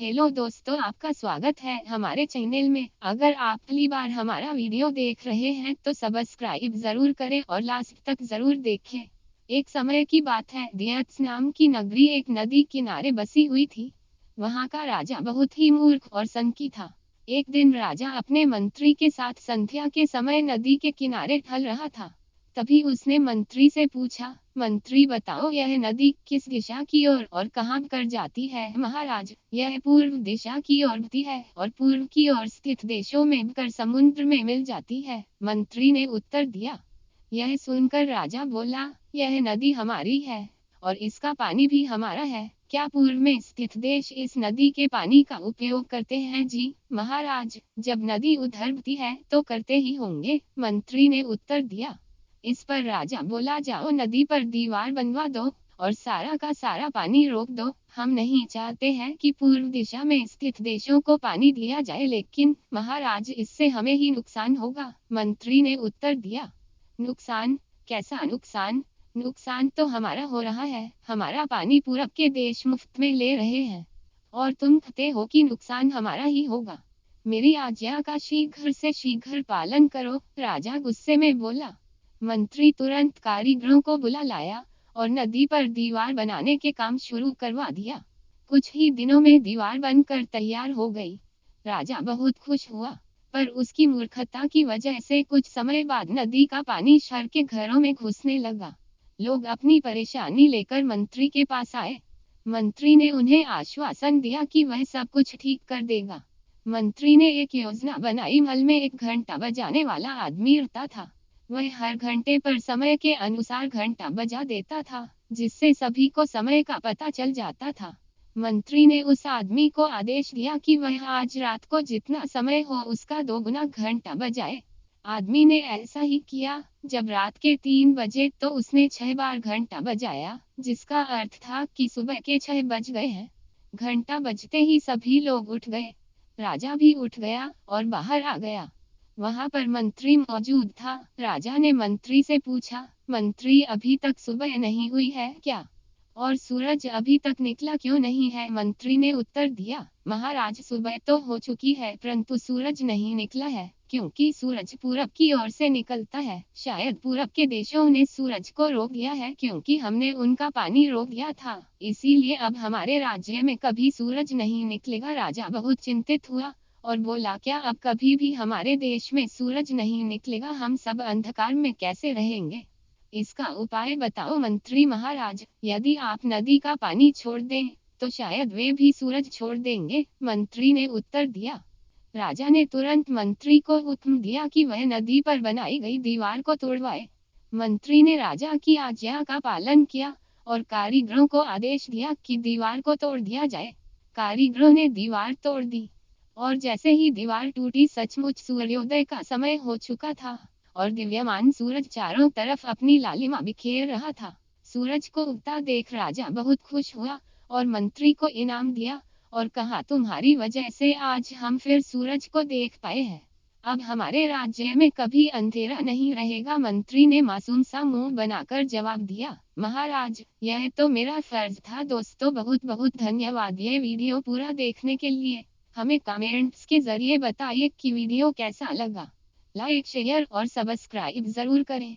Hello दोस्तों, आपका स्वागत है हमारे चैनल में। अगर आप पहली बार हमारा वीडियो देख रहे हैं तो सब्सक्राइब जरूर करें और लास्ट तक जरूर देखें। एक समय की बात है, दियत्स नाम की नगरी एक नदी किनारे बसी हुई थी। वहाँ का राजा बहुत ही मूर्ख और संकी था। एक दिन राजा अपने मंत्री के साथ संध्या के समय नदी के किनारे टहल रहा था। तभी उसने मंत्री से पूछा, मंत्री बताओ, यह नदी किस दिशा की ओर और कहाँ कर जाती है? महाराज, यह पूर्व दिशा की ओर बहती है और पूर्व की ओर स्थित देशों में कर समुद्र में मिल जाती है, मंत्री ने उत्तर दिया। यह सुनकर राजा बोला, यह नदी हमारी है और इसका पानी भी हमारा है। क्या पूर्व में स्थित देश इस नदी के पानी का उपयोग करते हैं? जी महाराज, जब नदी उधर बहती है तो करते ही होंगे, मंत्री ने उत्तर दिया। इस पर राजा बोला, जाओ नदी पर दीवार बनवा दो और सारा का सारा पानी रोक दो। हम नहीं चाहते हैं कि पूर्व दिशा में स्थित देशों को पानी दिया जाए, लेकिन महाराज इससे हमें ही नुकसान होगा, मंत्री ने उत्तर दिया। नुकसान? कैसा नुकसान? नुकसान तो हमारा हो रहा है, हमारा पानी पूरब के देश मुफ्त में ले रहे हैं और तुम कहते हो कि नुकसान हमारा ही होगा। मेरी आज्ञा का शीघ्र से शीघ्र पालन करो, राजा गुस्से में बोला। मंत्री तुरंत कारीगरों को बुला लाया और नदी पर दीवार बनाने के काम शुरू करवा दिया। कुछ ही दिनों में दीवार बनकर तैयार हो गई। राजा बहुत खुश हुआ, पर उसकी मूर्खता की वजह से कुछ समय बाद नदी का पानी शहर के घरों में घुसने लगा। लोग अपनी परेशानी लेकर मंत्री के पास आए। मंत्री ने उन्हें आश्वासन दिया कि वह सब कुछ ठीक कर देगा। मंत्री ने एक योजना बनाई। महल में एक घंटा बजाने वाला आदमी रहता था। वह हर घंटे पर समय के अनुसार घंटा बजा देता था, जिससे सभी को समय का पता चल जाता था। मंत्री ने उस आदमी को आदेश दिया कि वह आज रात को जितना समय हो उसका 2 गुना घंटा बजाए। आदमी ने ऐसा ही किया। जब रात के 3 बजे तो उसने 6 बार घंटा बजाया, जिसका अर्थ था कि सुबह के 6 बज गए हैं। घंटा बजते ही सभी लोग उठ गए। राजा भी उठ गया और बाहर आ गया। वहां पर मंत्री मौजूद था। राजा ने मंत्री से पूछा, मंत्री, अभी तक सुबह नहीं हुई है क्या? और सूरज अभी तक निकला क्यों नहीं है? मंत्री ने उत्तर दिया, महाराज, सुबह तो हो चुकी है परंतु सूरज नहीं निकला है, क्योंकि सूरज पूरब की ओर से निकलता है। शायद पूरब के देशों ने सूरज को रोक दिया है, क्योंकि हमने उनका पानी रोक दिया था, इसीलिए अब हमारे राज्य में कभी सूरज नहीं निकलेगा। राजा बहुत चिंतित हुआ और बोला, क्या अब कभी भी हमारे देश में सूरज नहीं निकलेगा? हम सब अंधकार में कैसे रहेंगे? इसका उपाय बताओ मंत्री। महाराज, यदि आप नदी का पानी छोड़ दें तो शायद वे भी सूरज छोड़ देंगे, मंत्री ने उत्तर दिया। राजा ने तुरंत मंत्री को हुक्म दिया कि वह नदी पर बनाई गई दीवार को तोड़वाए। मंत्री ने राजा की आज्ञा का पालन किया और कारीगरों को आदेश दिया कि दीवार को तोड़ दिया जाए। कारीगरों ने दीवार तोड़ दी और जैसे ही दीवार टूटी, सचमुच सूर्योदय का समय हो चुका था और दिव्यमान सूरज चारों तरफ अपनी लालिमा बिखेर रहा था। सूरज को उगता देख राजा बहुत खुश हुआ और मंत्री को इनाम दिया और कहा, तुम्हारी वजह से आज हम फिर सूरज को देख पाए हैं। अब हमारे राज्य में कभी अंधेरा नहीं रहेगा। मंत्री ने मासूम सा मुंह बनाकर जवाब दिया, महाराज, यह तो मेरा फर्ज था। दोस्तों, बहुत बहुत धन्यवाद ये वीडियो पूरा देखने के लिए। हमें कमेंट्स के जरिए बताइए कि वीडियो कैसा लगा। लाइक, शेयर और सब्सक्राइब जरूर करें।